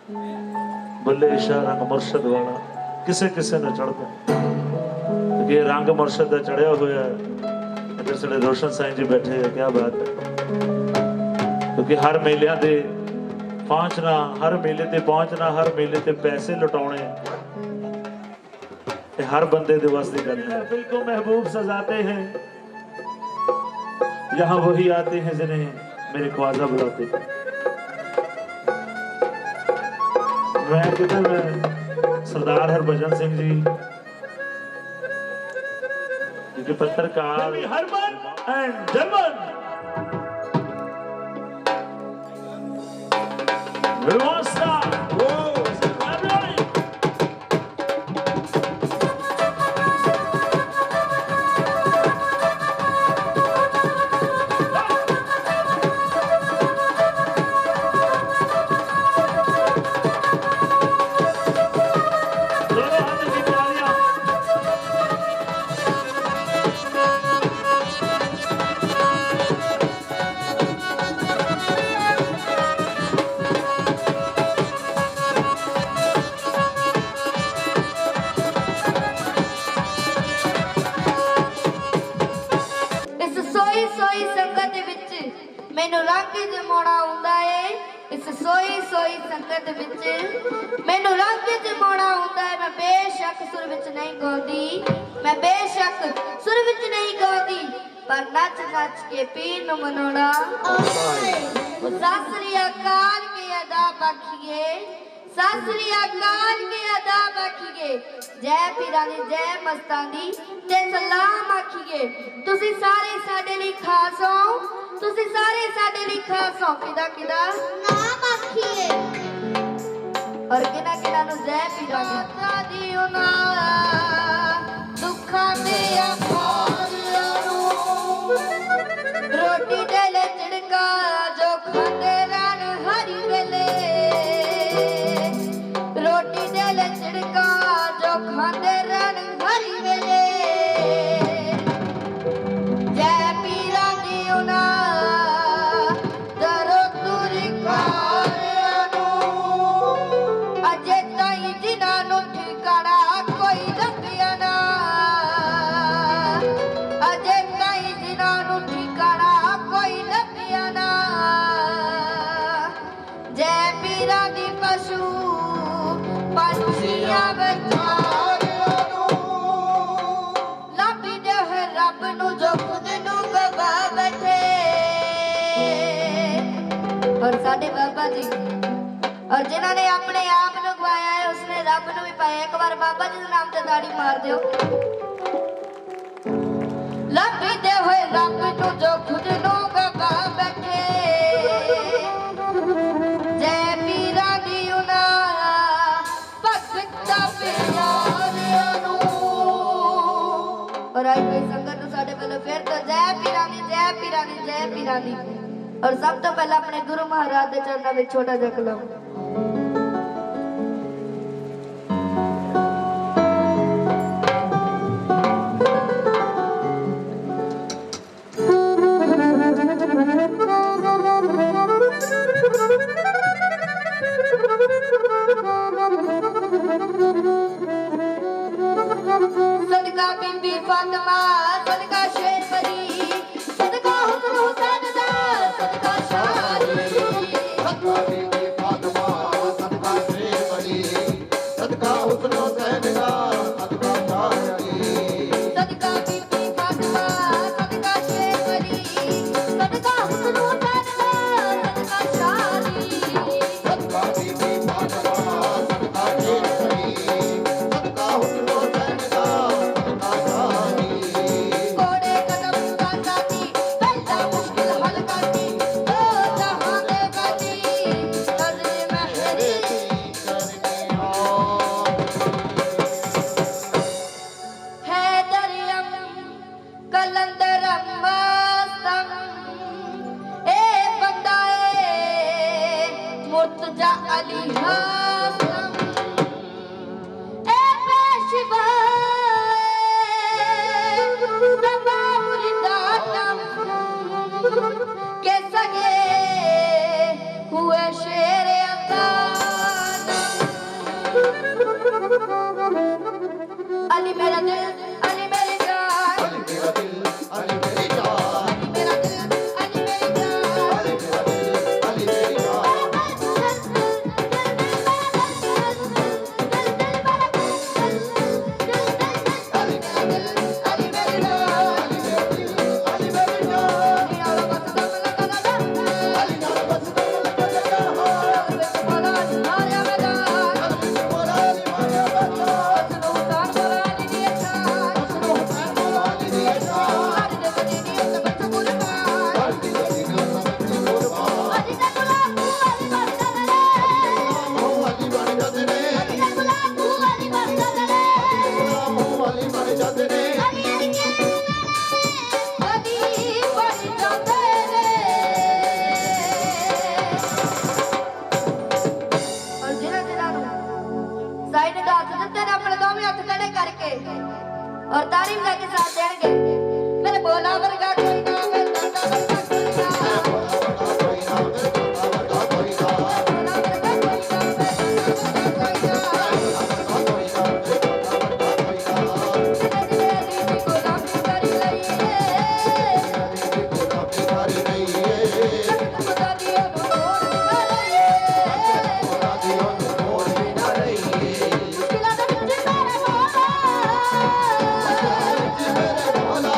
बल्ले शाह रंग मुर्शद वाला किसे किसे न चढ़ता, क्योंकि ये रंग मुर्शद का चढ़िया हुआ है। इधर साढ़े रोशन साईं जी बैठे हैं, क्या बात है। क्योंकि हर मेलिया दे पहुंचना, हर मेले ते पहुंचना, हर मेले ते पैसे लुटाने, हर बंदे दे वस दी गल है। महफिल को महबूब सजाते हैं, यहाँ वही आते हैं जिन्हें मेरे ख्वाजा बुलाते हैं। मैं किधर सरदार हरभजन सिंह जी, क्योंकि पत्रकार हरमन एंड जर्मन मैनू रंग जमाना आउंदा है। इस सोई सोई संगत विच मैनू रंग जमाना आउंदा है। मैं बेशक सुर विच नहीं गाउंदी, मैं बेशक सुर विच नहीं गाउंदी, पर नच नच के पीर नू मनाउणा। सत श्री अकाल के अदाब आखिए, सत श्री अकाल के अदाब आखिए, जय पीरानी जय मस्तानी ते सलाम आखिए। तुसी सारे साडे लई खास हो, तुसी सारे साडे लई खास हो। किदा किदा नाम आखिए और किना किना नु जय पीरानी दियो ना दुखा में रोटी देले चिड़का जो खाते रान हरी वेले, रोटी देले चिड़का जो खाते रान हरी वेले। जय पीरानी उना दरो तुरी कारियानो, अजे ताई जिना नु ठिकाना कोई लभिया ना, अजे ताई जिना नु ठिकाना कोई लभिया ना। जय पीरानी पशु पंछियां बचारियानो, लभी दे रब नु जो खुद नु गवा बैठे। और साडे बाबा जी और जिन्हां ने अपने आप नु गवाया है उसने रब नु भी पाया। एक बार बाबा जी दे नाम ते ताड़ी मार दियो। लभी दे होए रब नु जो खुद नु गवा बैठे। जय पीरानी उना भगता प्यारियानो। और आई कोई संगत नु साडे वालों फिर तो जय पीरानी जय पीरानी जय पीरानी। और सब तो पहले अपने गुरु महाराज के चरणों में छोटा जा कलम। सदका बीबी फातिमा, सदका शेर वली, सदका हुस्न हुसैन दा, सदका शादी। सदका बीबी फातिमा, सदका शेर वली, सदका हुस्न हुसैन दा, सदका शादी। सदका बीबी फातिमा, सदका शेर वली, सदका हुस्न हुसैन दा, सदका शादी। सदका बीबी फातिमा, सदका शेर वली, सदका हुस्न हुसैन दा, सदका शादी। कोड़े कदम का साथी पहला मुश्किल हल करती, दो जहां दे गति नजर महरी। हैदरियम कलंदरम मस्तम ए बंदाए मुर्तजा अली हासम ए पेशवा तमामुल दातम के सगे हुए शेर अल्लाह। ਮੇਰਾ ਦਿਲ ਅਲੀ ਮੇਰੀ ਜਾਨ ਅਲੀ ਮੇਰਾ ਦਿਲ ਅਲੀ ਮੇਰੀ ਜਾਨ ਅਲੀ ਮੇਰਾ ਦਿਲ ਅਲੀ ਮੇਰੀ ਜਾਨ ਅਲੀ ਮੇਰਾ ਦਿਲ ਅਲੀ ਮੇਰੀ ਜਾਨ ਅਲੀ ਮੇਰਾ ਦਿਲ ਅਲੀ ਮੇਰੀ ਜਾਨ ਅਲੀ ਮੇਰਾ ਦਿਲ ਅਲੀ ਮੇਰੀ ਜਾਨ ਅਲੀ ਨਾਲ ਬਸ ਦਮ ਲਗਾ ਮੋਲਾ ਅਲੀ ਮਾਰਿਆ ਬੱਚਾ ਨੂੰ ਤਾਰ ਮੋਲਾ ਅਲੀ ਦੀ ਜਾਨ ਅਲੀ ਦੇ ਬਦੀ ਦੀ ਸਬਤ ਕੁਰਬਾਨ ਅਲੀ ਦੇ ਗੁਲਾਬੂ ਅਲੀ ਬਣ ਜਾਂਦੇ ਨੇ ਅਲੀ ਦੇ ਗੁਲਾਬੂ ਅਲੀ ਬਣ ਜਾਂਦੇ ਨੇ ਅਲੀ ਬਣ ਜਾਂਦੇ ਨੇ ਅਲੀ ਬਣ ਜਾਂਦੇ ਨੇ ਔਰ ਜਿਹਨਾਂ ਨੂੰ ਸਾਈਂ ਨੇ ਦਾਤ ਦਿੱਤੇ ਨੇ ਆਪਣੇ ਦੋਵੇਂ ਹੱਥ ਖੜੇ ਕਰਕੇ ਔਰ ਤਾਰੀਫ ਕਰਕੇ ਸਾਥ ਦੇਣਗੇ ਮੇਰੇ ਬੋਲਾ ਵਰਗਾ ਕੋਈ ਨਾ ਮੇਰੇ ਦਾਦਾ ਵਰਗਾ ਕੋਈ ਨਾ ਕੋਈ ਨਾ ਮੇਰੇ ਦਾਦਾ ਵਰਗਾ ਕੋਈ ਨਾ ਬੋਲਾ ਵਰਗਾ ਕੋਈ ਨਾ ਮੇਰੇ ਦਾਦਾ ਵਰਗਾ ਕੋਈ ਨਾ ਤੇਰੇ ਦੀ ਗੁਲਾਮੀ ਕਰੀ ਲਈਏ ਖੁਦਾ ਦੀ ਉਹਨੂੰ ਮੋੜ ਨਾ ਲਈਏ ਮੁਸ਼ਕਿਲਾਂ ਦੇ ਵਿੱਚ ਮੇਰੇ ਮੋਲਾ ਮੁਸ਼ਕਿਲਾਂ ਦੇ ਵਿੱਚ ਮੇਰੇ ਮੋਲਾ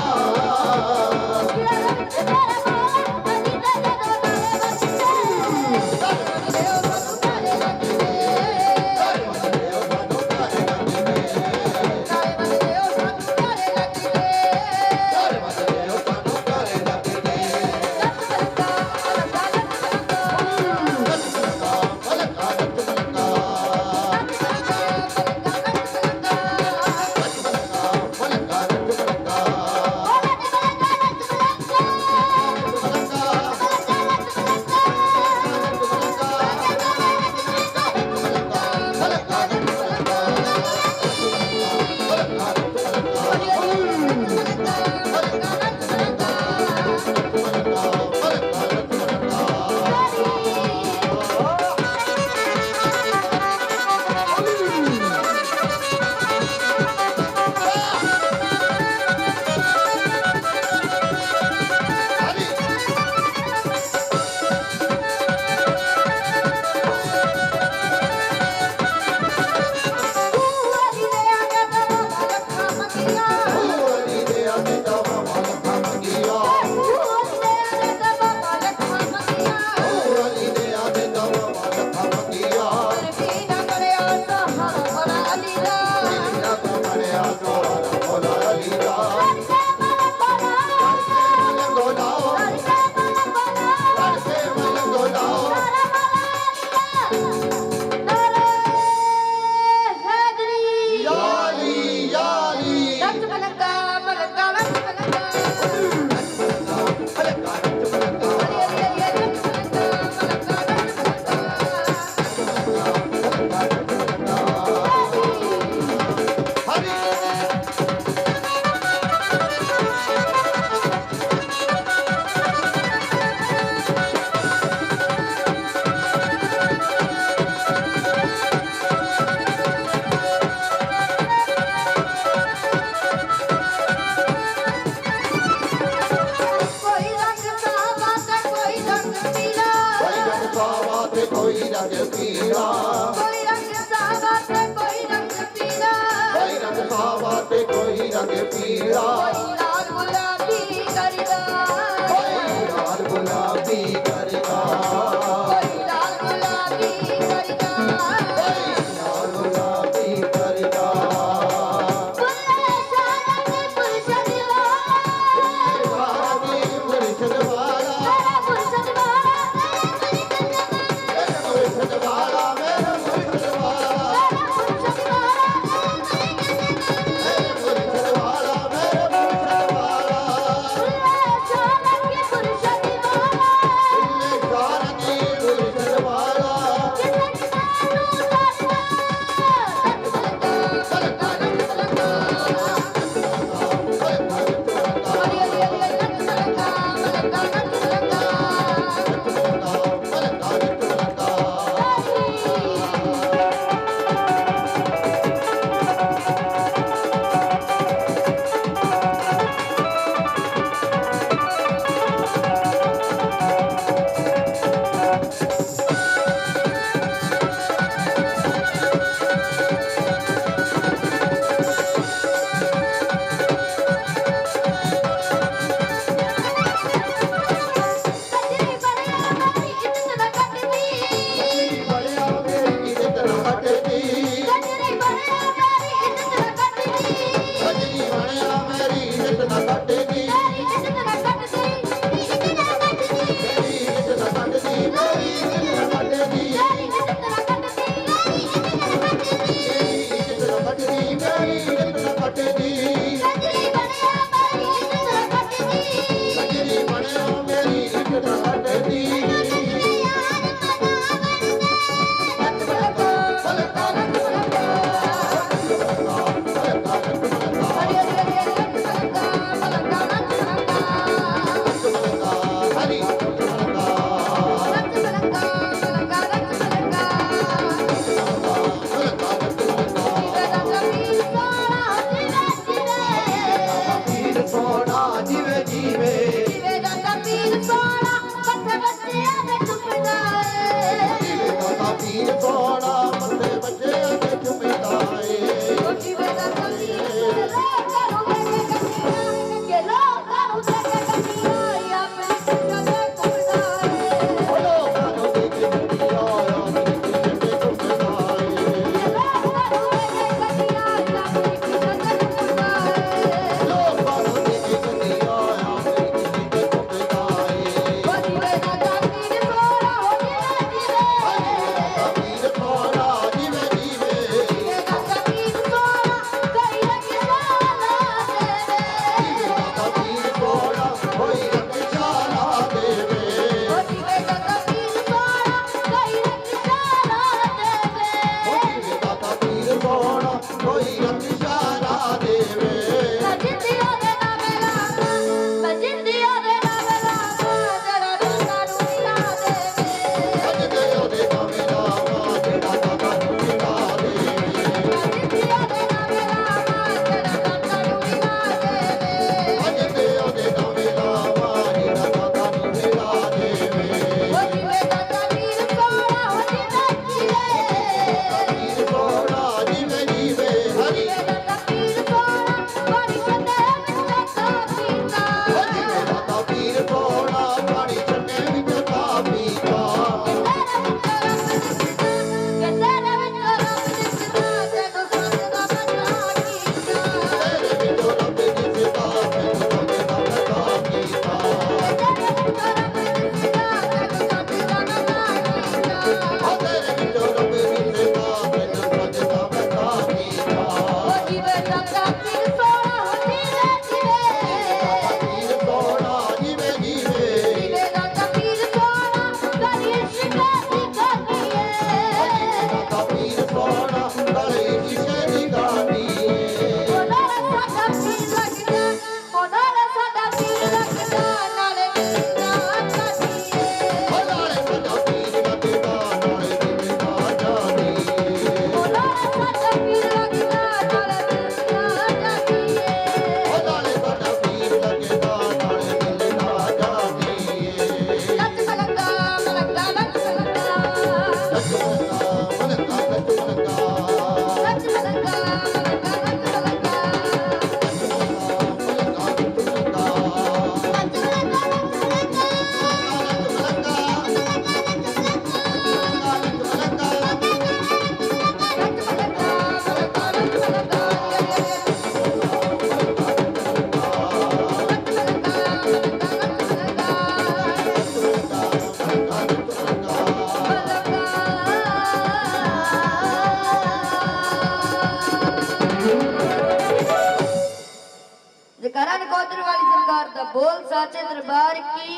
जयकारा नकोदर वाली सरकार दा बोल साचे दरबार की।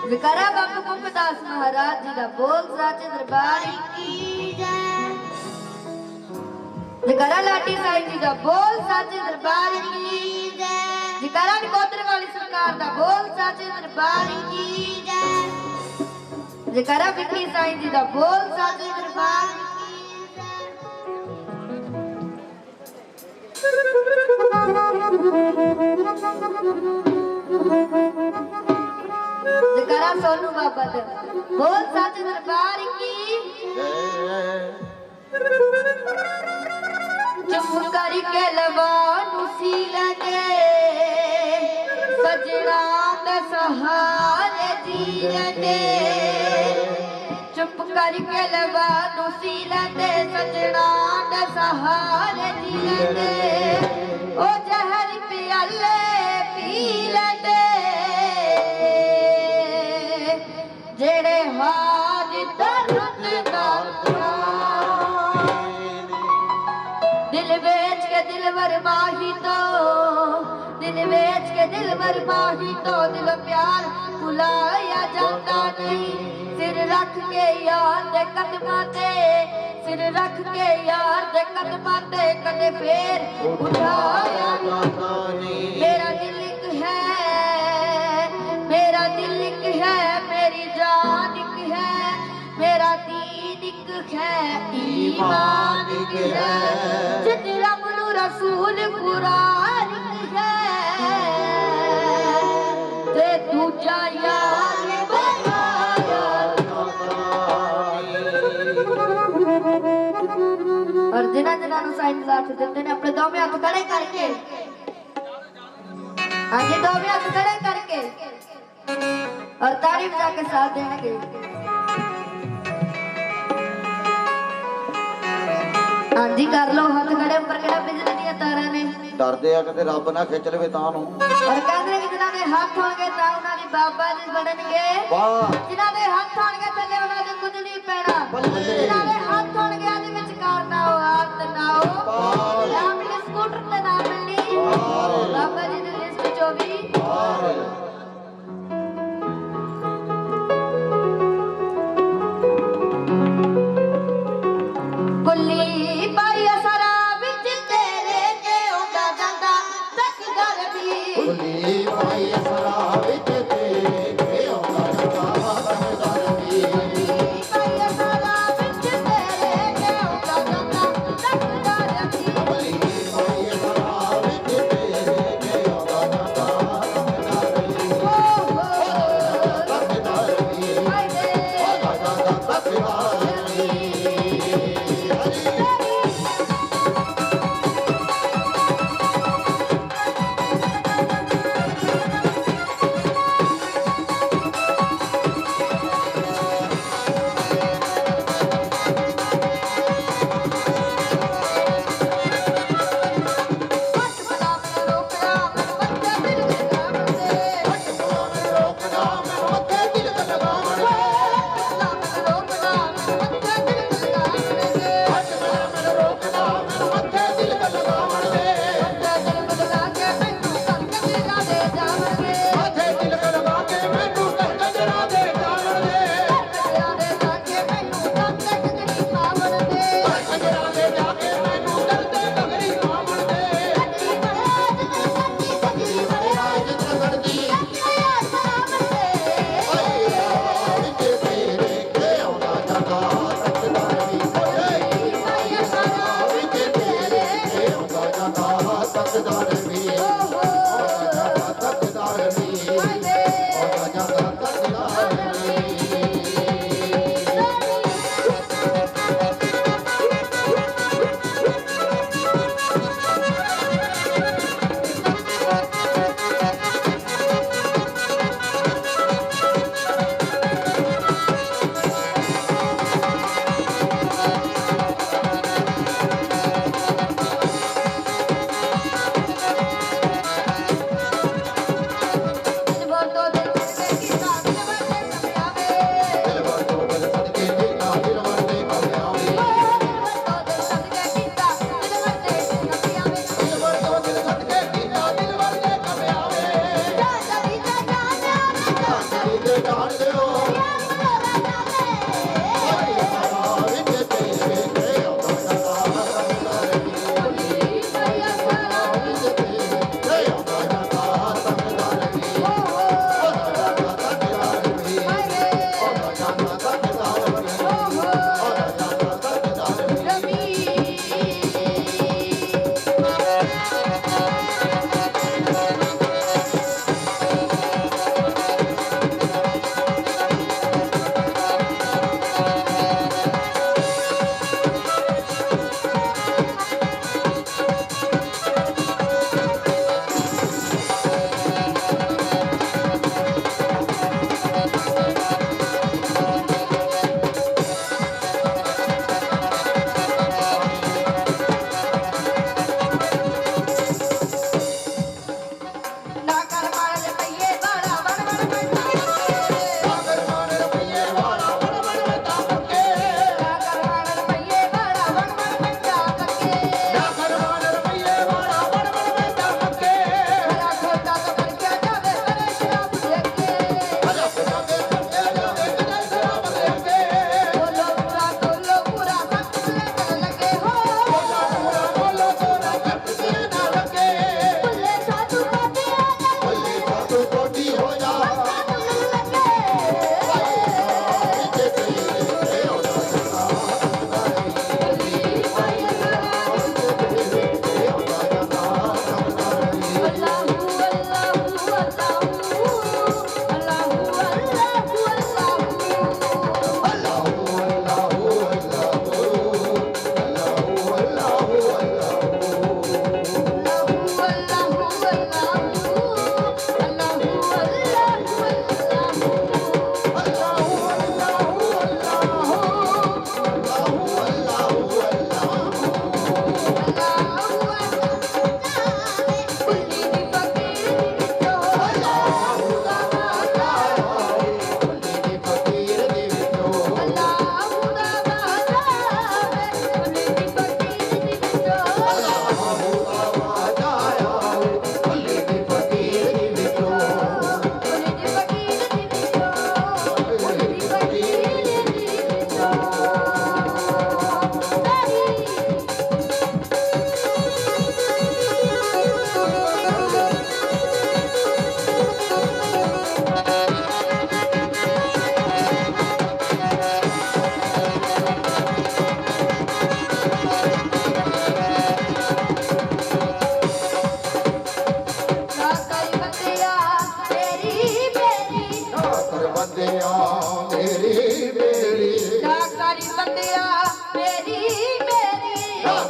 जयकारा बाबू कुंभदास महाराज जी दा बोल साचे दरबार की जय। जयकारा लाठी साईं जी दा बोल साचे दरबार की जय। जयकारा नकोदर वाली सरकार दा बोल साचे दरबार की जय। जयकारा बिक्की साईं जी दा बोल साचे दरबार की जय। जयकारा सोनू बाबा दा बोल साचे दरबार की। चुप करके लवानू सी लगे सजना दे सहारे जी लगे। चुप करके लवानू सी लगे सजना दे सहारे जी लगे। ओ जहर पियाले पी लगे जेड़े हाज दर्द दा दिल बेच के दिलवर माही तो दिल बेच के दिलवर माही तो दिल प्यार भुलाया जाता नहीं। सिर रख के यार दे कदमां ते सिर रख के यार दे कदमां ते कदे फेर उठाया जाता नहीं। मेरा दिल एक है मेरा दिल एक है मेरी जान एक है मेरा दीन एक है ईमान एक है। जित रब नु रसूल कुरान एक है ते दूजा यार बनाया और जिन्हां जिन्हां नु साईं साथ दिते ने अपने दोवें हत्थ खड़े करके आगे दोवें हत्थ खड़े करके और ताड़ी बजा के साथ देंगे। हाँ जी कर लो हाथ खड़े ऊपर केड़ा बिजली दी तारा ने डरदे आ कि रब ना खिच लवे तां नूं। और कहंदे कि जिन्हां दे हाथ होणगे तां उन्हां दी बाबा जी बनणगे। वाह जिन्हां दे हाथ होणगे थल्ले उन्हां दे कुछ नहीं पैना। जिन्हां दे हाथ होणगे आदे विच कार ना हो हाथ ना हो ना मिले स्कूटर ते ना मिलनी बाबा जी दी लिस्ट चो भी कुल्ली पाई असरा विच तेरे के उड़ा जांदा तक गरबी। कुली पाई असरा विच तेरे के औंदा जांदा तक गरबी। पाई असरा विच तेरे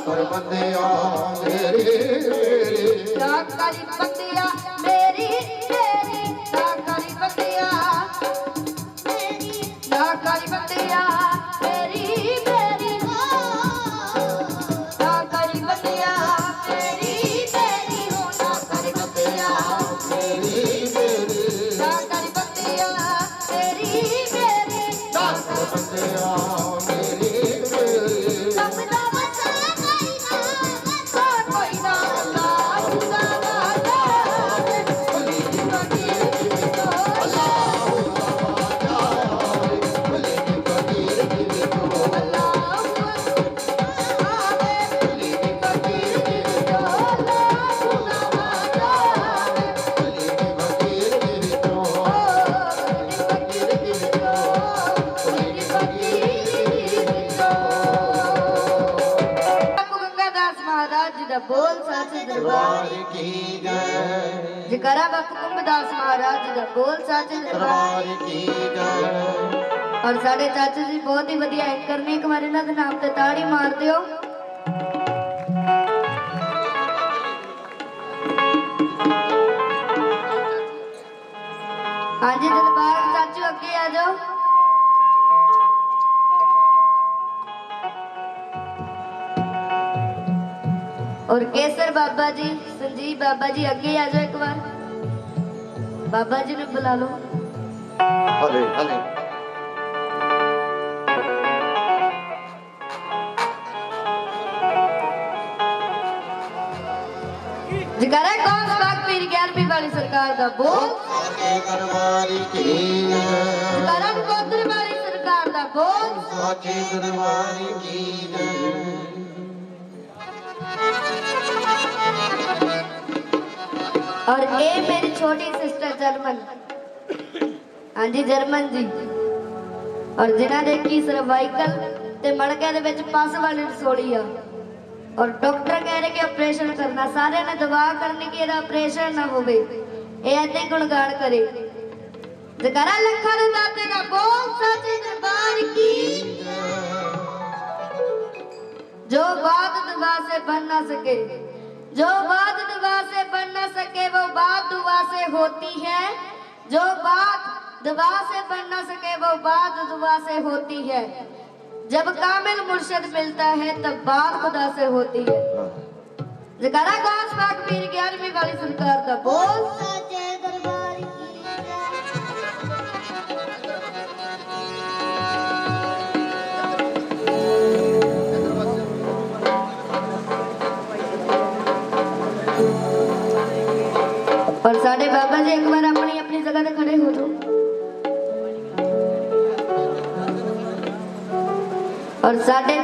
कर बंदिया मेरी मेरी जाकरी बंदिया मेरी मेरी जाकरी बंदिया मेरी जाकरी बंदिया मेरी मेरी जाकरी बंदिया मेरी मेरी हो जाकरी बंदिया मेरी मेरी जाकरी बंदिया मेरी मेरी कर बंदिया मेरी मेरी सबदा बचा कोई ना अल्लाह खुदा वादा भली की फकीर की तो अल्लाह भली की फकीर की तो अल्लाह भली की फकीर की तो भली की फकीर की तो गंगादास महाराज जी दा बोल साचे दरबार दरबार की जय जकरा बापू कुंभदास महाराज जी दा बोल साचे दरबार दरबार की जय और साडे चाचा जी बहुत ही वधिया एंकर ने एक बार इन्हां दे नाम ते ताड़ी मार दियो हाँ जी दरबार चाचू अगे आ जाओ और केसर बाबा जी संजीव बाबा जी अगे आ जाओ एक बार बाबा जी ने बुला लो हले हले जगरा कौन बाग पीर 11वीं वाली सरकार दा बोल साचे दरबार की जय जगरा कोदर वाली सरकार दा बोल साचे दरबार की जय और ये मेरी छोटी सिस्टर जर्मन हाँ जी जर्मन जी और जिन्हां दे की सर्वाइकल ते मणके दे विच पस वाली रसोली आ और डॉक्टर कह रहे कि ऑपरेशन करना सारे ने दुआ करनी कि ਇਹਦਾ ऑपरेशन ना होवे ये ऐसे ही गुणगान करे जकरा लखा दे दाते दा बोल साचे दरबार की जो बात दुआ से बन ना सके जो बात दुआ से बन ना सके वो बात दुआ से होती है जो बात दुआ से बन ना सके वो बात दुआ से होती है जब कामिल मुर्शिद मिलता है तब बात खुदा से होती है जकरा गास पाक पीर 11वीं वाली सरकार दा बोल साचे दरबार की और साडे बाबा जी एक बार अपनी अपनी जगह ते खड़े हो जाओ और साडे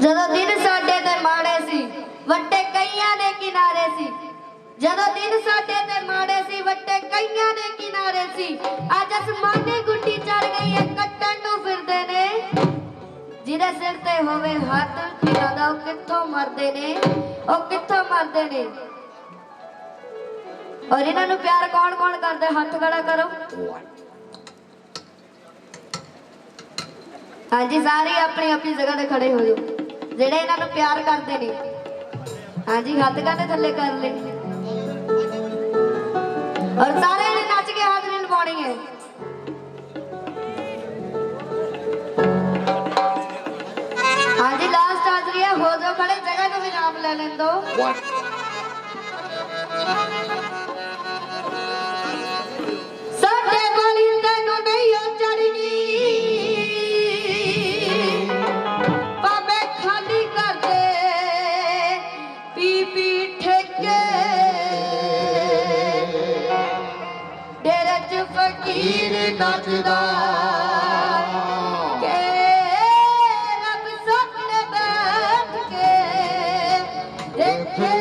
ਜਦੋਂ दिन साडे ते माड़े सी वट्टे कईयां दे किनारे सी ਜਦੋਂ दिन साडे ते माड़े सी वट्टे कईयां दे किनारे सी अज आसमानी गुड्डी चढ़ गई है कट्टन नूं फिरदे ने जिहदे सिर ते होवे हत्थ पीरां दा ओह कित्थों मरदे ने ओह कित्थों मरदे ने और इन्हां नूं प्यार कौन कौन करदा हत्थ खड़ा करो हाँ जी सारे अपनी अपनी जगह ते खड़े हो जाओ जेड़े इन्हां नूं प्यार करदे ने हाँ जी हत्थ काटे थल्ले कर ले और सारे ने नच के हाजरी लवाउणी है हाँ जी लास्ट हाजरी है हो जाओ खड़े जगह को भी नाम ले लें दो साडे वाली तैनूं नहीं हो चढ़नी भावे खाली कर दे पी पी ठेके डेरे च फकीर नचदा के रब सामने बैठ के देखे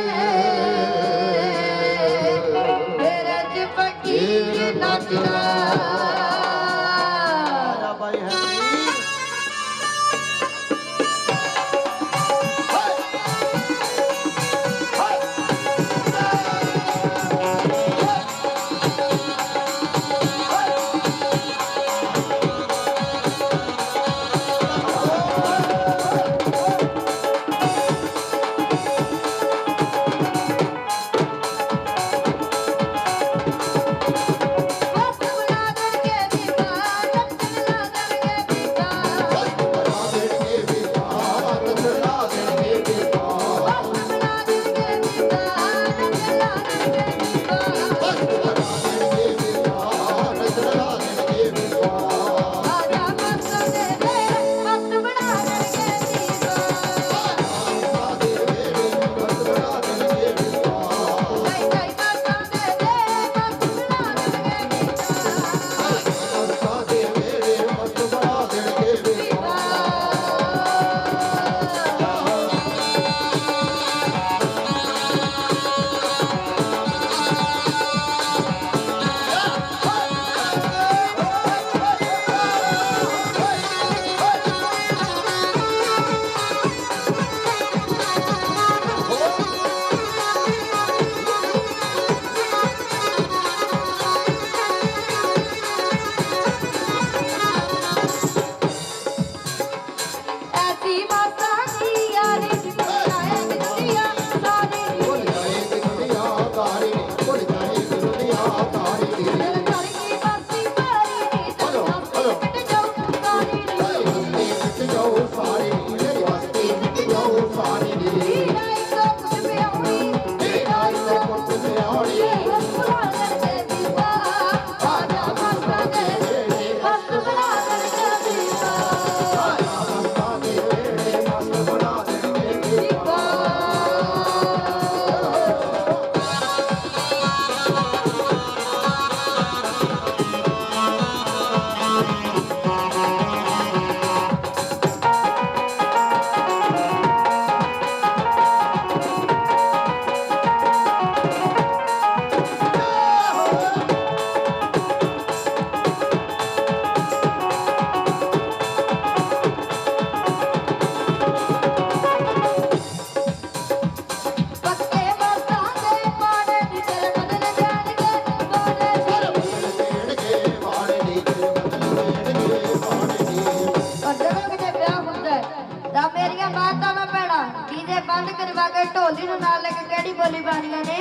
ਬੋਲੀ ਨੂੰ ਨਾਲ ਲੈ ਕੇ ਕਿਹੜੀ ਬੋਲੀ ਪਾਣੀਆਂ ਨੇ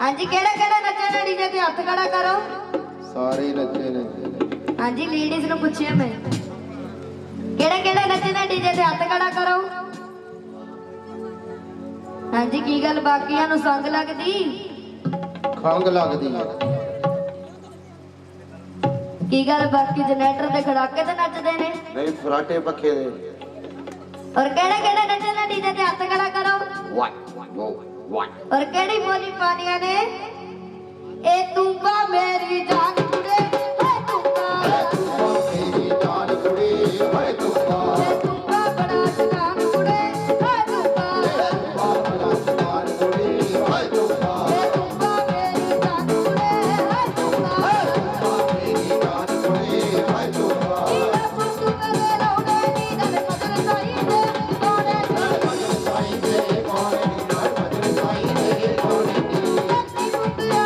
ਹਾਂਜੀ ਕਿਹੜਾ ਕਿਹੜਾ ਨੱਚਣਾ ਡੀਜੇ ਤੇ ਹੱਥ ਖੜਾ ਕਰੋ ਸਾਰੇ ਨੱਚੇ ਨੇ ਹਾਂਜੀ ਲੇਡੀਜ਼ ਨੂੰ ਪੁੱਛਿਆ ਮੈਂ ਕਿਹੜਾ ਕਿਹੜਾ ਨੱਚਣਾ ਡੀਜੇ ਤੇ ਹੱਥ ਖੜਾ ਕਰੋ ਹਾਂਜੀ ਕੀ ਗੱਲ ਬਾਕੀਆਂ ਨੂੰ ਸੰਗ ਲੱਗਦੀ ਖੰਗ ਲੱਗਦੀ ਕੀ ਗੱਲ ਬਾਕੀ ਜਨਰੇਟਰ ਤੇ ਖੜਾਕੇ ਤੇ ਨੱਚਦੇ ਨੇ ਨਹੀਂ ਫਰਾਟੇ ਪੱਖੇ ਦੇ ਔਰ ਕਿਹੜਾ ਕਿਹੜਾ ਨੱਚਣਾ ਡੀਜੇ ਤੇ ਹੱਥ ਖੜਾ ਕਰੋ ਵਾਹ ਔਰ ਕਿਹੜੀ ਬੋਲੀ ਪਾਣੀਆਂ ਨੇ ਇਹ ਤੂੰਬਾ ਮੇਰੀ ਜਾਨ ਕੁੜੇ ਓਏ ਤੂੰਬਾ ਮੇਰੀ ਜਾਨ ਕੁੜੀ ਓਏ ਤੂੰਬਾ ਇਹ ਤੂੰਬਾ ਬੜਾ ਜਾਨ ਕੁੜੇ ਓਏ ਤੂੰਬਾ ਬੜਾ ਜਾਨ ਕੁੜੀ ਓਏ ਤੂੰਬਾ ਇਹ ਤੂੰਬਾ ਮੇਰੀ ਜਾਨ ਕੁੜੇ ਓਏ ਤੂੰਬਾ ਮੇਰੀ ਜਾਨ ਕੁੜੀ ਓਏ ਤੂੰਬਾ ਇਹ ਫੁੱਟੂ ਮੇਰੇ ਰੌੜੇ ਨੀ ਦਲ ਮਦਰ ਸਾਈ ਦੇ ਕੋੜੇ ਸਾਈਂ ਦੇ ਕੋਲੇ ਨੀ ਨਾਲ ਸਾਈਂ ਦੇ ਕੋਲੇ ਨੀ ਕੰਨੀ ਮੁੰਡਿਆ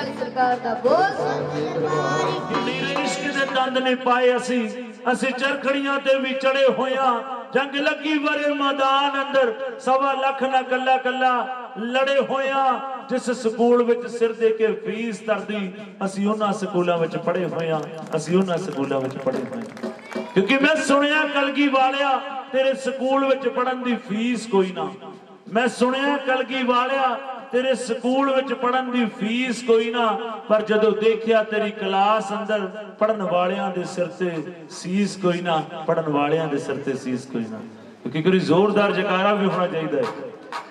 ਵਾਲੀ ਸਰਕਾਰ ਦਾ ਬੋਲ ਨੀਰੇ ਇਸ਼ਕ ਦੇ ਦੰਦ ਨੇ ਪਾਏ ਅਸੀਂ ਚਰਖੜੀਆਂ ਤੇ ਵੀ ਚੜੇ ਹੋਇਆਂ ਜੰਗ ਲੱਗੀ ਵਰੇ ਮੈਦਾਨ ਅੰਦਰ 1.25 ਲੱਖ ਨਾ ਕੱਲਾ ਕੱਲਾ ਲੜੇ ਹੋਇਆਂ ਜਿਸ ਸਕੂਲ ਵਿੱਚ ਸਿਰ ਦੇ ਕੇ ਫੀਸ ਤਰਦੀ ਅਸੀਂ ਉਹਨਾਂ ਸਕੂਲਾਂ ਵਿੱਚ ਪੜ੍ਹੇ ਹੋਇਆਂ ਕਿਉਂਕਿ ਮੈਂ ਸੁਣਿਆ ਕਲਗੀ ਵਾਲਿਆ ਤੇਰੇ ਸਕੂਲ ਵਿੱਚ ਪੜਨ ਦੀ ਫੀਸ ਕੋਈ ਨਾ ਮੈਂ ਸੁਣਿਆ ਕਲਗੀ ਵਾਲਿਆ ਤੇਰੇ ਸਕੂਲ ਵਿੱਚ ਪੜਨ ਦੀ ਫੀਸ ਕੋਈ ਨਾ ਪਰ ਜਦੋਂ ਦੇਖਿਆ ਤੇਰੀ ਕਲਾਸ ਅੰਦਰ ਪੜਨ ਵਾਲਿਆਂ ਦੇ ਸਿਰ ਤੇ ਸੀਸ ਕੋਈ ਨਾ ਕਿਉਂਕਿ ਕੋਈ ਜ਼ੋਰਦਾਰ ਜਕਾਰਾ ਵੀ ਹੋਣਾ ਚਾਹੀਦਾ ਹੈ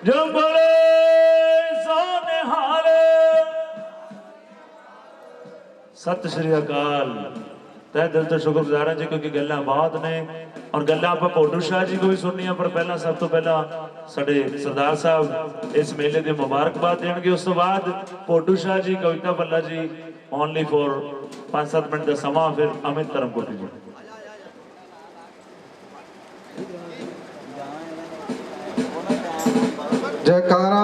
ਜੋ ਬੋਲੇ ਸੋ ਨਿਹਾਲ ਸਤਿ ਸ਼੍ਰੀ ਅਕਾਲ ਤਹਿ ਦਿਲ ਤੋਂ ਸ਼ੁਕਰਗੁਜ਼ਾਰ ਹਾਂ ਜੀ ਕਿਉਂਕਿ ਗੱਲਾਂ ਬਹੁਤ ਨੇ ਔਰ ਗੱਲਾਂ ਆਪਾਂ ਭੋਡੂ ਸ਼ਾਹ ਜੀ ਕੋ ਵੀ ਸੁਣਨੀਆਂ ਪਰ ਪਹਿਲਾਂ ਸਭ ਤੋਂ ਪਹਿਲਾਂ ਸਾਡੇ ਸਰਦਾਰ ਸਾਹਿਬ ਇਸ ਮੇਲੇ ਦੀ ਮੁਬਾਰਕਬਾਦ ਦੇਣਗੇ ਉਸ ਤੋਂ ਬਾਅਦ ਭੋਡੂ ਸ਼ਾਹ ਜੀ ਕਵਿਤਾ ਭੱਲਾ ਜੀ ਓਨਲੀ ਫॉर 5-7 ਮਿੰਟ ਦਾ ਸਮਾਂ ਫਿਰ ਅਮਿਤ ਧਰਮਕੋਟੀ ਜੀ जयकारा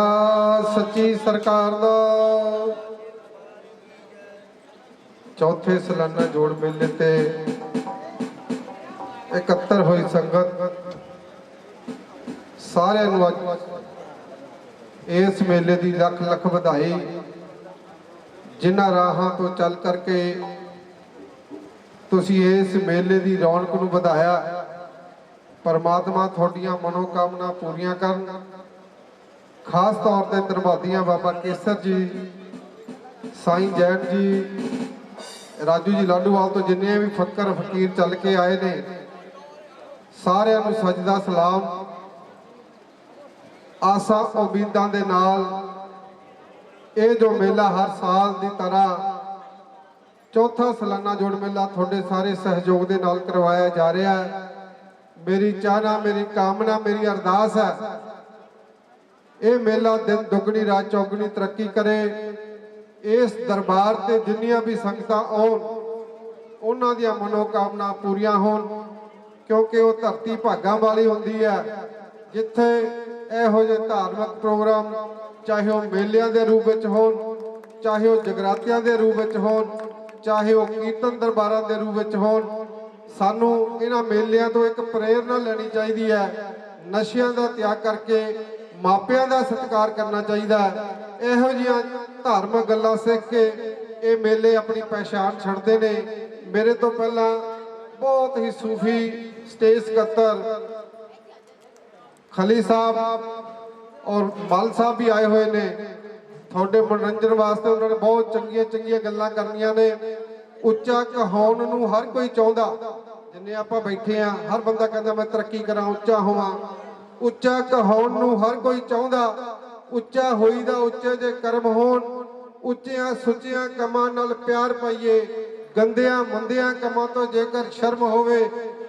सच्ची सरकार दा चौथे सालाना जोड़ मेले ते इकट्ठर हुई संगत सारे इस मेले की लख लख बधाई जिन्हां राहां तो चल करके तुसी इस मेले की रौनक नूं वधाया परमात्मा तुहाडियां मनोकामना पूरियां करन खास तौर पर धर्मादियां बाबा केसर जी साईं जैन जी राजू जी लाडूवाल तो जिन्ने भी फकर फकीर चल के आए ने सारिਆਂ ਨੂੰ सजदा सलाम आसा उम्मीदां दे नाल ये जो मेला हर साल की तरह चौथा सालाना जोड़ मेला थोड़े सारे सहयोग के नाल करवाया जा रहा है मेरी चाहना मेरी कामना मेरी अरदास है ये मेला दिन दुगनी रात चौगनी तरक्की करे इस दरबार से जिन्नियां भी संगतां आउण उन्हां दियां मनोकामना पूरियां होण क्योंकि वो धरती भागां वाली हुंदी है जिथे इहो जिहे धार्मिक प्रोग्राम चाहे वो मेलियां दे रूप विच होण चाहे वो जगरातियां दे रूप विच होण चाहे वो कीर्तन दरबारां दे रूप विच होण सानू इन्हां मेलियां तो एक प्रेरणा लैनी चाहिदी है नशियां दा त्याग करके मापियां दा सत्कार करना चाहिए इहो जिहियां धार्मिक गल्लां सीख के ये मेले अपनी पहचान छड्डदे ने मेरे तो पहला बहुत ही सूफी स्टेज सकत्तर खली साहब और मल साहब भी आए हुए ने थोड़े मनोरंजन वास्ते उन्होंने बहुत चंगियां चंगियां गल्लां करनियां ने उच्चा कहाउण नूं हर कोई चाहुंदा जिन्ने आपां बैठे आ हर बंदा कहंदा मैं तरक्की करां उच्चा होवां उच्चा कहाउण नूं हर कोई चाहुंदा उच्चा होईदा उच्चे जे कर्म होण उच्चियां सुच्चियां कमां नाल प्यार पाईए गंदियां मंदियां कमां तो जेकर शर्म होवे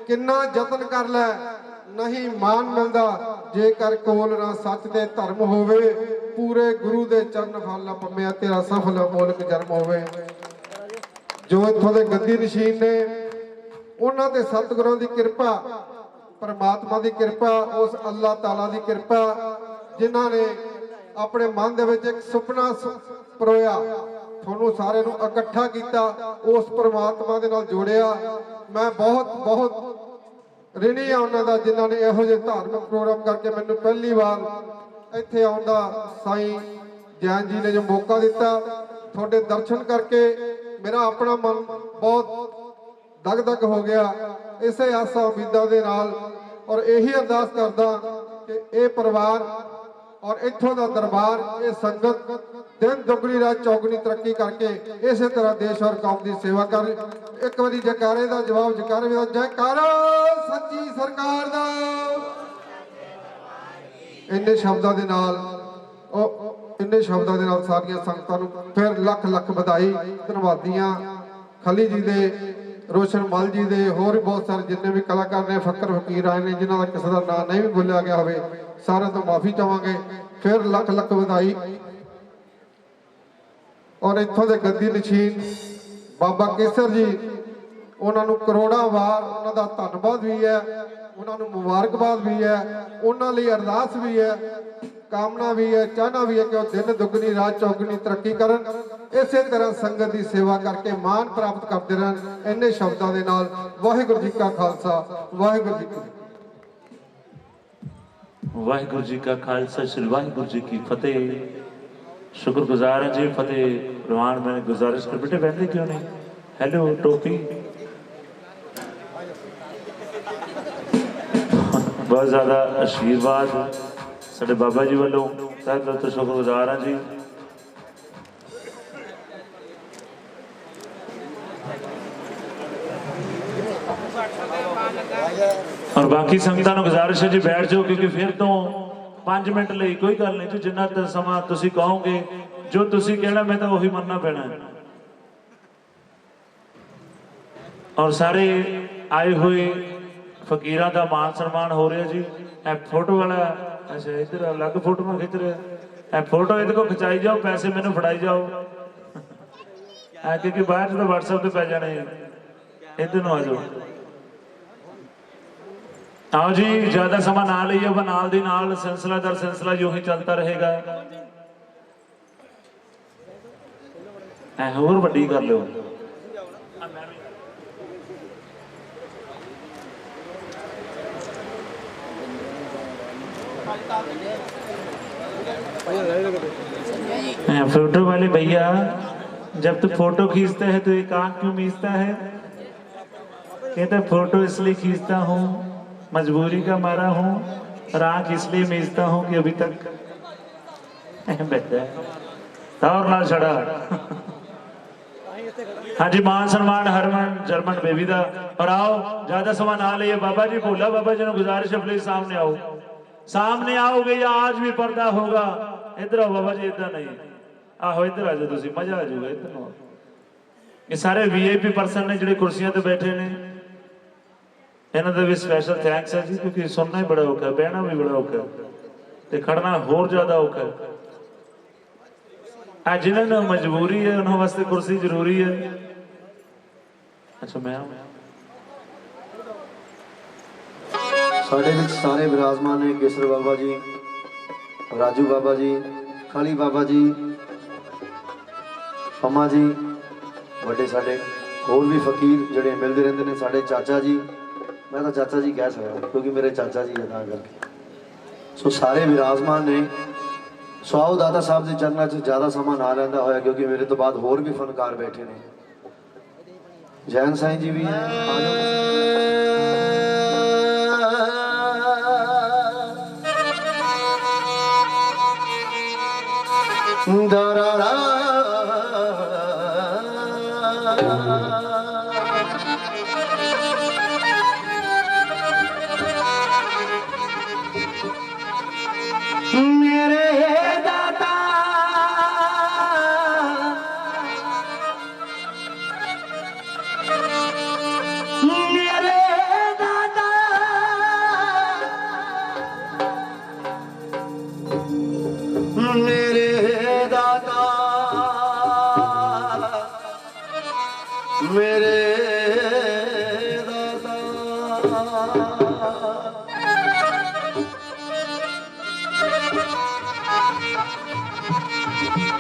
किन्ना जतन कर लै नहीं मान मिलदा जेकर कोल ना सच ते धर्म होवे पूरे गुरु दे चरण फल पम्मिया तेरा सफल मोलक जन्म होवे जो इत्थों दे गद्दी नशीन ने उन्हां ते सतगुरां दी किरपा परमात्मा की कृपा उस अल्लाह ताला की कृपा जिन्हां ने अपने मन दे विच एक सुपना परोया थोनू सारे नू इकट्ठा किया उस परमात्मा दे नाल जोड़िया मैं बहुत बहुत ऋणी हाँ उन्हां दा जिन्हां ने इहो जिहे धार्मिक प्रोग्राम करके मैनू पहली बार इत्थे आउण दा साईं जैन जी ने जो मौका दिता थोड़े दर्शन करके मेरा अपना मन बहुत दग दग हो गया इसे आसा उम्मीदां दे नाल और यही अरदास करदा कि ये परिवार और इत्थों दा दरबार ये संगत दिन दुगनी रात चौगनी तरक्की करके इस तरह देश और कौम की सेवा कर एक बारी जयकारे का जवाब जयकारे दा जयकारा सच्ची सरकार दा इन्ने शब्दां दे नाल इन्ने शब्दां दे नाल सारियां संगतां नूं फिर लख लख बधाई धन्नवादियां खली जी दे रोशन मल जी दे होर भी बहुत सारे जिन्ने भी कलाकार ने फकर फकीर आए ने जिन्हों का किसी का नाम नहीं भी बोलिया गया हो सारे तो माफी चाहांगे फिर लख लख बधाई और इत्थों के गद्दी नशीन बाबा केसर जी उन्होंने करोड़ा वार उन्होंने धन्यवाद भी है उन्होंने मुबारकबाद भी है उन्होंने अरदास भी है कामना भी है चाहना भी है कि वो दिन दुगनी रात चौगनी तरक्की करन ਇਸੇ ਤਰ੍ਹਾਂ ਸੰਗਤ ਦੀ ਸੇਵਾ ਕਰਕੇ ਮਾਣ ਪ੍ਰਾਪਤ ਕਰਦੇ ਰਹਿਣ। ਇੰਨੇ ਸ਼ਬਦਾਂ ਦੇ ਨਾਲ ਵਾਹਿਗੁਰੂ ਜੀ ਕਾ ਖਾਲਸਾ, ਵਾਹਿਗੁਰੂ ਜੀ ਕੀ ਫਤਿਹ। वाहिगुरु जी का खालसा, श्री वाहिगुरु जी की फतेह। शुक्रगुजार हैं जी। फतेह रवान मैंने गुजारिश कर, बेटे बैठे क्यों नहीं? हेलो टोपी, बहुत ज्यादा आशीर्वाद साडे बाबा जी वालों, तो शुक्रगुजार हैं जी। और बाकी संगतां नूं गुजारिश है जी बैठ जाओ, क्योंकि फिर तो 5 मिनट ਲਈ कोई गल नहीं जी, जिन्ना तक समा तुसीं कहोगे, जो तुसीं कहना मैं तो वही मनना पैना है। और सारे आए हुए फकीरां दा मान सम्मान हो रहा जी। ए फोटो वाला अच्छा इधर अलग फोटो में खिंच रहा है, फोटो इधर को खिंचाई जाओ, पैसे मैनू फड़ाई जाओ क्योंकि बाद तो WhatsApp पे पै जाने। इधर नूं आ जाओ, आओ जी, ज्यादा समा ना लीए, नाल दी नाल सिलसिला दर सिलसिला यूं ही चलता रहेगा। होर वड्डी कर लो। फोटो वाले भैया, जब तू फोटो खींचता है तो एक आंख क्यों मीचता है? कहता फोटो इसलिए खींचता हूँ, मजबूरी का मारा हूँ, और आंख इसलिए मीचता हूँ कि अभी तक और ना छड़ा। हाँ जी, मान सम्मान हरमन जर्मन बेबी दा। और आओ, ज्यादा समा ना लिए। बाबा जी भोला बाबा जी ने गुजारिश है, प्लीज सामने आओ। सामने आओगे या आज भी पर्दा होगा? इधर आओ बाबा जी, इधर नहीं, आहो इधर आ जाओ, तुसी मजा आ जाऊगा। इधर आओ। ये सारे VIP पर्सन ने जिहड़े कुर्सियां ते बैठे ने, इन्हां दा भी स्पैशल थैंक्स है जी, क्योंकि सुनना ही बड़ा औखा है, बहना भी बड़ा औखा है, ते खड़ना होर ज्यादा औखा है। आज जिन्हां नूं मजबूरी है उन्हां वास्ते कुर्सी जरूरी है। अच्छा मैं साढ़े विच सारे विराजमान ने केसर बाबा जी, राजू बाबा जी, खाली बाबा जी, पमा जी, बड़े साडे होर भी फकीर जिहड़े मिलते रहंदे ने, साडे चाचा जी, मैं तो चाचा जी कह सकदा क्योंकि मेरे चाचा जी है तां करके। सो सारे विराजमान ने। सो आओ दाता साहब के चरणों च ज़्यादा समा ना लैंदा होया, क्योंकि मेरे तो बाद होर भी फनकार बैठे ने। जैन साईं जी भी हैं, आ जाओ। दरारा मेरे दाता मेरे दाता मेरे दाता मेरे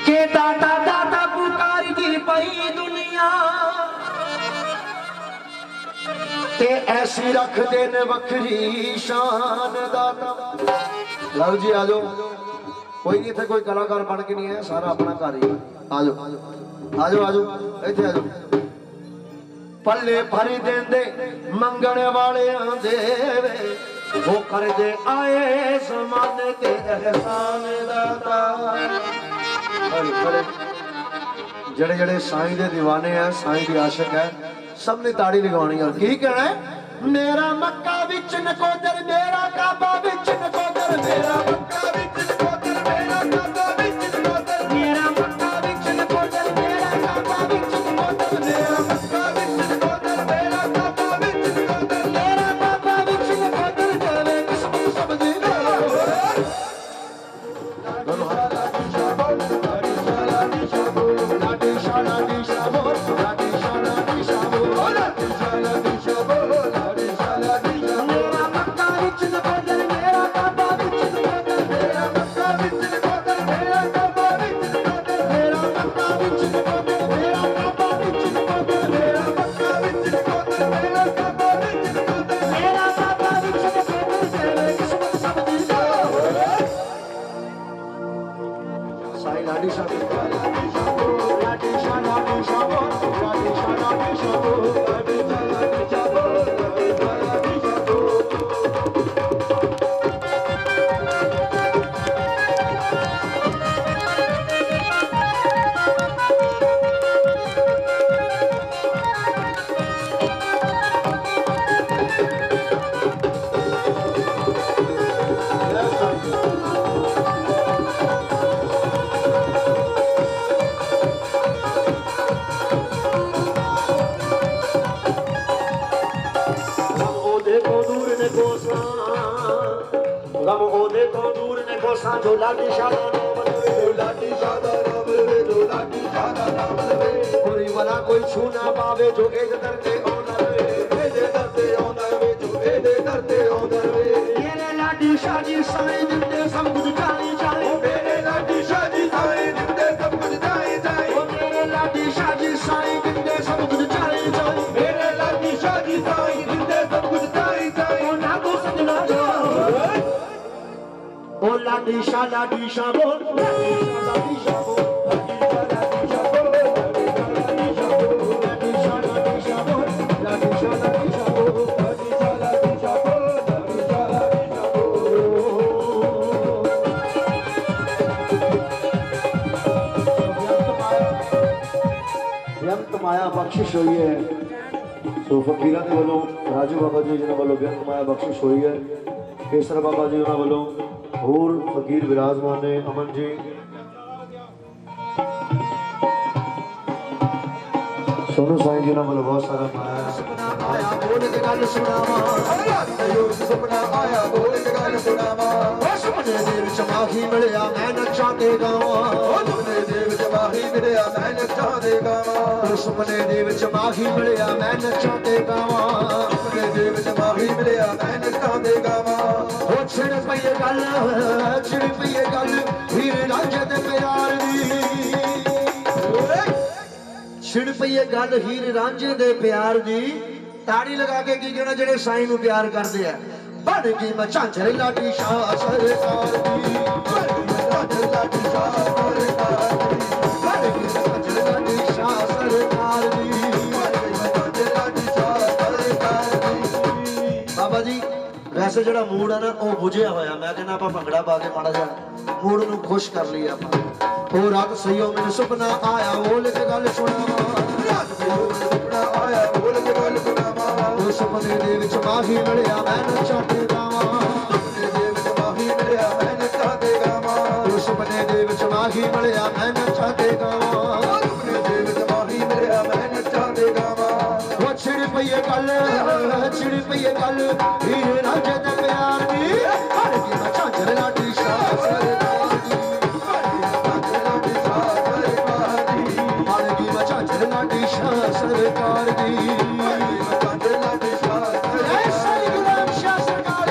के दाता दाता पुकार की पई दुनिया ते ऐसी रख देन वखरी शान दाता। लो जी आ जाओ, कोई नहीं थे, कोई कलाकार बन के नहीं है, सारा अपना घर ही। आ जाओ आ जाओ आ जाओ, इत्थे आ जाओ। पल्ले भर देंदे मंगण वाले देवे, वो कर दे आए ज़माने ते एहसान दाता। जड़े जड़े साईं दे दीवाने हैं, साईं दी आशिक है, सब ने ताड़ी लगवानी। और की कहना है? मेरा मक्का विच नकोदर, मेरा काबा विच नकोदर, मेरा मक्का विच नकोदर, मेरा काबा विच नकोदर, मेरा मक्का विच नकोदर, मेरा काबा विच नकोदर, मेरा मक्का विच नकोदर, मेरा काबा विच नकोदर, मेरा काबा विच नकोदर, जाने किसकी सब्जी दे। Thank you. को साजो लाडी शादा नाम लवे लाडी शादा नाम लवे जो लाडी शादा नाम लवे कोई वाला कोई छू ना पावे जो एद दरते आंदा रवे एदे दरते आंदा रवे जो एदे दरते आंदा रवे मेरे लाडी शादी साईं दिंदे सब कुछ जानी जानी मेरे लाडी शादी साईं दिंदे सब कुछ जाए जाए ओ मेरे लाडी शादी साईं दिंदे सब कुछ जानी जानी मेरे लाडी शादी साईं दिंदे सब कुछ जाए जाए ओ ना को सजना जो ओ लाडी शा बोल लाडी शा बोल लाडी शा बोल लाडी शा बोल लाडी शा बोल लाडी शा बोल लाडी शा बोल लाडी शा बोल व्यंत माया बख्शिश हुई है सो फकीरां दे ਵੱਲੋਂ राजू बाबा जी जिन्हां ਵੱਲੋਂ व्यंत माया बख्शिश हुई है केसर बाबा जी ਉਹਨਾਂ ਵੱਲੋਂ ਹੋਰ फकीर विराजमान ने अमन जी सोनू साईं जी ਉਹਨਾਂ ਵੱਲੋਂ ਬਹੁਤ ਸਾਰਾ ਮਾਇਆ ਸੁਪਨਾ ਆਇਆ ਬੋਲ ਕੇ ਗੱਲ ਸੁਣਾਵਾ ਸੁਪਨਾ ਆਇਆ ਬੋਲ ਕੇ ਗੱਲ ਸੁਣਾਵਾ ਸੁਪਨੇ ਦੇ ਵਿੱਚ ਮਾਹੀ ਮਿਲਿਆ ਮੈਂ ਨੱਚਾਂ ਤੇ ਗਾਵਾਂ ਸੁਪਨੇ ਦੇ ਵਿੱਚ ਮਾਹੀ ਮਿਲਿਆ ਮੈਂ ਨੱਚਾਂ ਦੇ ਗਾਵਾਂ ਸੁਪਨੇ ਦੇ ਵਿੱਚ ਮਾਹੀ ਮਿਲਿਆ ਮੈਂ ਨੱਚਾਂ ਤੇ ਗਾਵਾਂ ਸੁਪਨੇ ਦੇ ਵਿੱਚ ਮਾਹੀ ਮਿਲਿਆ ਮੈਂ ਨੱਚਾਂ ਦੇ ਗਾਵਾਂ ਉਹ ਛਿੜ ਪਈ ਗੱਲ ਹੀਰ ਰਾਂਝੇ ਦੇ ਪਿਆਰ ਦੀ ਛਿੜ ਪਈ ਗੱਲ ਹੀਰ ਰਾਂਝੇ ਦੇ ਪਿਆਰ ਦੀ ਤਾੜੀ ਲਗਾ ਕੇ ਕੀ ਕਹਿਣਾ ਜਿਹੜੇ ਸਾਈਂ ਨੂੰ ਪਿਆਰ ਕਰਦੇ ਆ ਬਣ ਗਈ ਮੈਂ ਝਾਂਜਰ ਲਾਡੀ ਸ਼ਾਹ ਸਰਕਾਰ ਦੀ ਬਣ ਗਈ ਝਾਂਜਰ ਲਾਡੀ ਸ਼ਾਹ ਸਰਕਾਰ ਦੀ ਬਣ ਗਈ ਮੈਂ ਝਾਂਜਰ ਲਾਡੀ ਸ਼ਾਹ ਸਰਕਾਰ ਦੀ ਬਣ ਗਈ ਝਾਂਜਰ ਲਾਡੀ ਸ਼ਾਹ ਸਰਕਾਰ ਦੀ ਬਾਬਾ ਜੀ ਵੈਸੇ ਜਿਹੜਾ ਮੂਡ ਆ ਨਾ ਉਹ ਬੁਝਿਆ ਹੋਇਆ ਮੈਂ ਕਹਿੰਦਾ ਆਪਾਂ ਭੰਗੜਾ ਪਾ ਕੇ ਮਾੜਾ ਜਿਹਾ ਮੂਡ ਨੂੰ ਖੁਸ਼ ਕਰ ਲਈਏ ਆਪਾਂ ਉਹ ਰਾਤ ਸਹੀ ਹੋ ਮੈਨੂੰ ਸੁਪਨਾ ਆਇਆ ਉਹ ਲਿਖ ਗੱਲ ਸੁਣਾਵਾ ਰਾਤ ਨੂੰ ਸੁਪਨਾ ਆਇਆ ਬੋਲ ਕੇ ਗੱਲ ਸੁਣਾਵਾ ਉਹ ਸੁਪਨੇ ਦੇ ਵਿੱਚ ਮਾਹੀ ਮਿਲਿਆ ਮੈਂ ਨੱਚਾਂ ਤੇ ਗਾਵਾਂ ਸੁਪਨੇ ਦੇ ਵਿੱਚ ਮਾਹੀ ਮਿਲਿਆ ਮੈਂ ਨੱਚਾਂ ਤੇ ਗਾਵਾਂ ਉਹ ਸੁਪਨੇ ਦੇ ਵਿੱਚ ਮਾਹੀ ਮਿਲਿਆ ਮੈਂ ਨੱਚਾਂ ਤੇ ਗਾਵਾਂ ਸੁਪਨੇ ਦੇ ਵਿੱਚ ਮਾਹੀ ਮਿਲਿਆ ਮੈਂ ਨੱਚਾਂ ਤੇ ਗਾਵਾਂ ਉਹ ਛਿੜ ਪਈ ਗੱਲ ਹੀਰ ਰਾਂਝੇ ਦੇ ਪਿਆਰ ਦੀ ਹਰ ਕੀ ਮੈਂ ਝਾਂਜਰ ਲਾਡੀ ਸ਼ਾਹ ਸਰਕਾਰ ਦੀ ਮਾਲਗੀ ਮੈਂ ਝਾਂਜਰ ਲਾਡੀ ਸ਼ਾਹ ਸਰਕਾਰ ਦੀ ਐਸਾ ਹੀ ਗੁਲਾਮ ਸ਼ਾਹ ਸਰਕਾਰ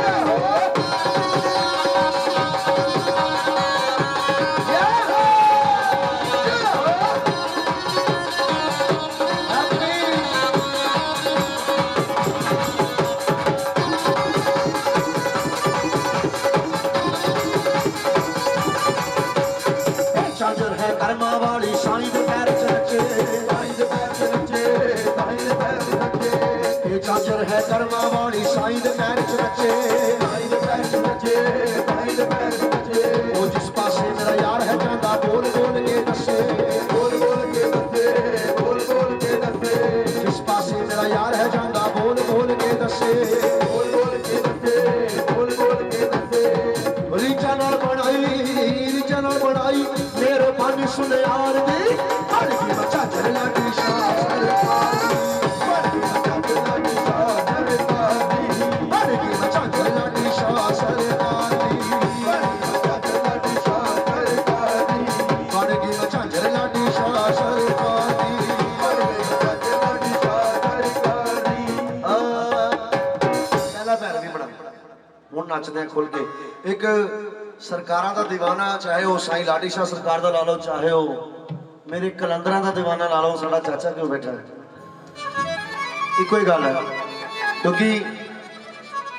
ਚਾਦਰ ਹੈ ਕਰਮਾਂ ਵਾਲੀ ਸਾਈਂ ਦੇ ਪੈਰ ਚ ਨੱਚੇ ਇਹ ਚਾਦਰ ਹੈ ਕਰਮਾਂ ਵਾਲੀ ਸਾਈਂ ਦੇ ਪੈਰ ਚ ਨੱਚੇ ਉਹ ਜਿਸ ਪਾਸੇ ਮੇਰਾ ਯਾਰ ਹੈ ਜਾਂਦਾ ਬੋਲ ਬੋਲ ਕੇ ਦੱਸੇ ਜਿਸ ਪਾਸੇ ਮੇਰਾ ਯਾਰ ਹੈ ਜਾਂਦਾ ਬੋਲ ਬੋਲ ਕੇ ਦੱਸੇ ਰੀਚਾ ਨਾਲ ਬਣਾਈ ਮੇਰੇ ਮਨ ਸੁਨਿਆਰ ਦੀ ਹਰ ਕੀ ਮਚਾ ਚੜ ਲਾਡੀ ਸ਼ਾਹ ਸਰਕਾਰ ਦੀ ਹਰ ਕੀ ਮਚਾ ਚੜ ਲਾਡੀ ਸ਼ਾਹ ਸਰਕਾਰ ਦੀ ਹਰ ਕੀ ਮਚਾ ਚੜ ਲਾਡੀ ਸ਼ਾਹ ਸਰਕਾਰ ਦੀ ਪਹਿਲਾ ਪੈਰ ਵੀ ਬਣਾ ਹੁਣ ਨੱਚਦੇ ਆ ਖੁੱਲ ਕੇ ਇੱਕ ਸਰਕਾਰਾਂ ਦਾ دیਵਾਨਾ ਚਾਹੇ ਉਹ ਸਾਈਂ ਲਾਡੀ ਸ਼ਾਹ ਸਰਕਾਰ ਦਾ ਲਾ ਲਓ ਚਾਹੇ ਉਹ ਮੇਰੇ ਕਲੰਦਰਾਂ ਦਾ دیਵਾਨਾ ਲਾ ਲਓ ਸਾਡਾ ਚਾਚਾ ਕਿਉਂ ਬੈਠਾ ਹੈ ਇੱਕੋ ਹੀ ਗੱਲ ਹੈ ਕਿਉਂਕਿ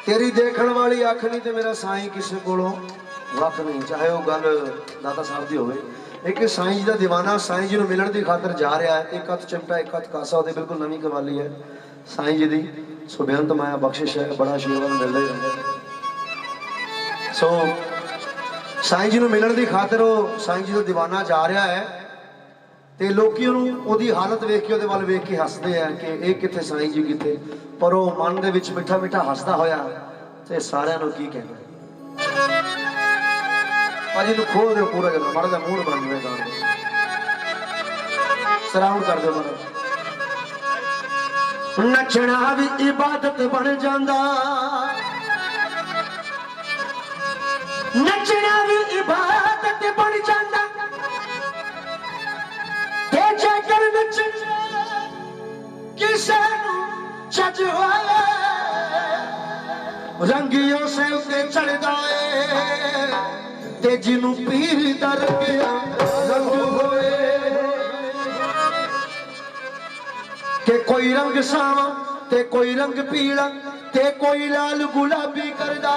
ਤੇਰੀ ਦੇਖਣ ਵਾਲੀ ਅੱਖ ਨਹੀਂ ਤੇ ਮੇਰਾ ਸਾਈਂ ਕਿਸੇ ਕੋਲੋਂ ਵੱਖ ਨਹੀਂ ਚਾਹੇ ਉਹ ਗੱਲ ਦਾਤਾ ਸਾਹਿਬ ਦੀ ਹੋਵੇ ਇੱਕ ਸਾਈਂ ਜੀ ਦਾ دیਵਾਨਾ ਸਾਈਂ ਜੀ ਨੂੰ ਮਿਲਣ ਦੀ ਖਾਤਰ ਜਾ ਰਿਹਾ ਹੈ ਇੱਕ ਹੱਥ ਚਿਮਟਾ ਇੱਕ ਹੱਥ ਕਾਸਾ ਉਹਦੇ ਬਿਲਕੁਲ ਨਵੀਂ ਕਵਾਲੀ ਹੈ ਸਾਈਂ ਜੀ ਦੀ ਸੋ ਬੇਅੰਤ ਮਾਇਆ ਬਖਸ਼ਿਸ਼ ਹੈ ਬੜਾ ਆਸ਼ੀਰਵਾਦ ਮਿਲਦਾ ਹੀ ਰਹਿੰਦਾ ਸੋ ਸਾਈਂ ਜੀ ਨੂੰ ਮਿਲਣ ਦੀ ਖਾਤਰ ਉਹ ਸਾਈਂ ਜੀ ਦਾ دیਵਾਨਾ ਜਾ ਰਿਹਾ ਹੈ ਤੇ ਲੋਕੀ ਉਹਨੂੰ ਉਹਦੀ ਹਾਲਤ ਵੇਖ ਕੇ ਉਹਦੇ ਵੱਲ ਵੇਖ ਕੇ ਹੱਸਦੇ ਆ ਕਿ ਇਹ ਕਿੱਥੇ ਸਾਈਂ ਜੀ ਕਿੱਥੇ ਪਰ ਉਹ ਮਨ ਦੇ ਵਿੱਚ ਮਿੱਠਾ ਮਿੱਠਾ ਹੱਸਦਾ ਹੋਇਆ ਤੇ ਸਾਰਿਆਂ ਨੂੰ ਕੀ ਕਹਿਣਾ ਭਾਜੀ ਨੂੰ ਖੋਲ ਦਿਓ ਪੂਰਾ ਜਿਹਾ ਮਾੜਾ ਜਿਹਾ ਮੂਡ ਬਣ ਜਵੇ ਗਾਣ ਦਾ ਸਰਾਉਂਡ ਕਰ ਦਿਓ ਮਾੜਾ ਨੱਚਣਾ ਵੀ ਇਬਾਦਤ ਬਣ ਜਾਂਦਾ नचना भी इबादत बन जाता ते जेकर नच किसे चज होए रंगियों से उते चढ़दा है ते जिन्नू पीर दर के रंग होए के कोई रंग सावा ते कोई रंग पीला ते कोई लाल गुलाबी करदा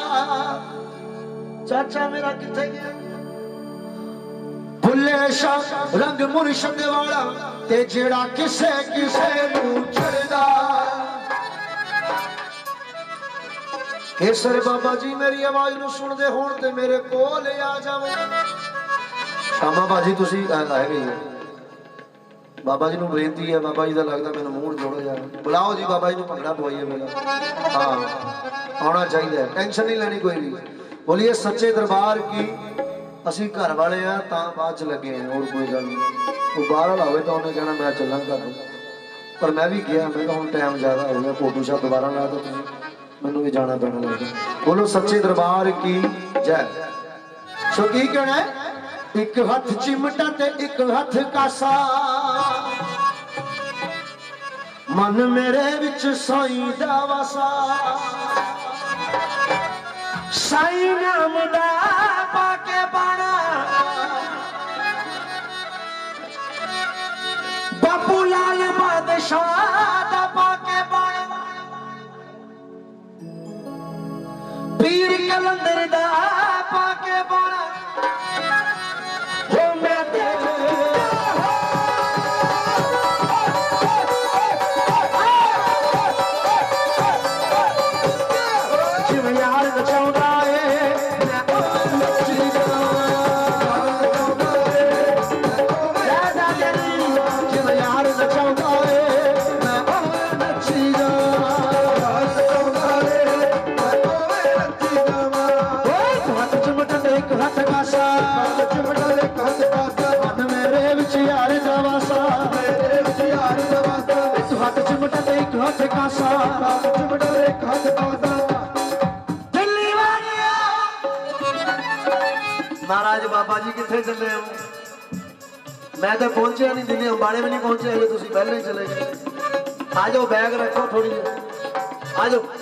चाचा मेरा किथे गया भुले शाह रंग मुर्शद वाला ते जेड़ा किसे किसे नू चढ़दा केसर बाबा जी मेरी आवाज नू सुनदे होण ते मेरे कोल आ जाओ शामा बाजी तुसी लाए गई बाबा जी नू बेनती है बाबा जी दा लगदा मैनू मूड जोड़ो यार बुलाओ जी बाबा जी नू भंगड़ा पवाइए मेरा हां आना चाहिए टेंशन नहीं लेनी कोई भी बोलिए सच्चे दरबार की ਅਸੀਂ ਘਰ ਵਾਲੇ ਆ ਤਾਂ ਬਾਅਦ ਚ ਲੱਗੇ ਆ ਹੋਰ ਕੋਈ ਗੱਲ ਨਹੀਂ ਉਹ ਬਾਹਰ ਵਾਲਾ ਹੋਵੇ ਤਾਂ ਉਹਨੇ ਕਹਿਣਾ ਮੈਂ ਚੱਲਾਂ ਘਰ ਨੂੰ ਪਰ ਮੈਂ ਵੀ ਗਿਆ ਮੈਂ ਕਿਹਾ ਹੁਣ ਟਾਈਮ ਜ਼ਿਆਦਾ ਹੋ ਗਿਆ ਫੋਟੋ ਸ਼ਾਟ ਦੁਬਾਰਾ ਲਾ ਦੋ ਤੁਸੀਂ ਮੈਨੂੰ ਵੀ ਜਾਣਾ ਪੈਣਾ ਲੱਗਦਾ ਬੋਲੋ ਸੱਚੇ ਦਰਬਾਰ ਕੀ ਜੈ ਸੋ ਕੀ ਕਹਿਣਾ ਇੱਕ ਹੱਥ ਚਿਮਟਾ ਤੇ ਇੱਕ ਹੱਥ ਕਾਸਾ ਮਨ ਮੇਰੇ ਵਿੱਚ ਸਾਈਂ ਦਾ ਵਾਸਾ ਸਾਈਂ ਨਾਮ ਦਾ ਪਾਕੇ ਬਾਣਾ ਬਾਪੂ ਲਾਲ ਬਾਦਸ਼ਾਹ ਦਾ ਪਾਕੇ ਬਾਣਾ ਪੀਰ ਕਲੰਦਰ ਦਾ ਪਾਕੇ ਬਾਣਾ ਹੋ ਮੈਂ ਤੇ ਜਿਵੇਂ ਯਾਰ ਨਚਾਉਂਦਾ महाराज बाबा जी किथे चले हो मैं तो पहुंचे नहीं दिल्ली अंबाड़े में नहीं पहुंचे हजे तुम पहले ही चले गए आ जाओ बैग रखो थोड़ी आ जाओ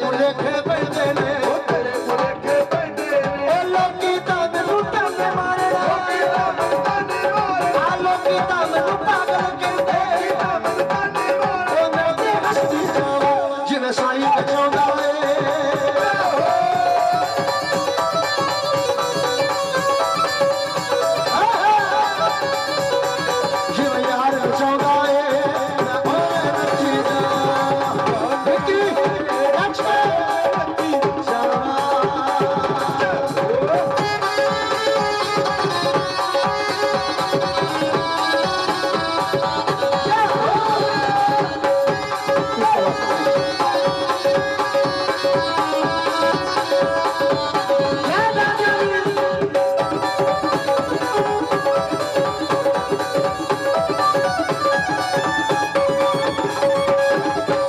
भुलेखे पैंदे ने तेरे भुलेखे पैंदे ने ओ लोकी तां मैनू ताने मारना आ लोकी तां मैनू पागल कहंदे ओ मैं ते हसदी जावां जिवें साईं नचाउंदा ਏ ਜਿਵੇਂ ਯਾਰ ਨਚਾਉਂਦਾ ਏ ਮੈਂ ਉਹਦੇ ਨੱਚੀ ਜਾਵਾਂ ਦੇਖੀ ਨੱਚੇ ਨੱਚੀ ਜਾਵਾਂ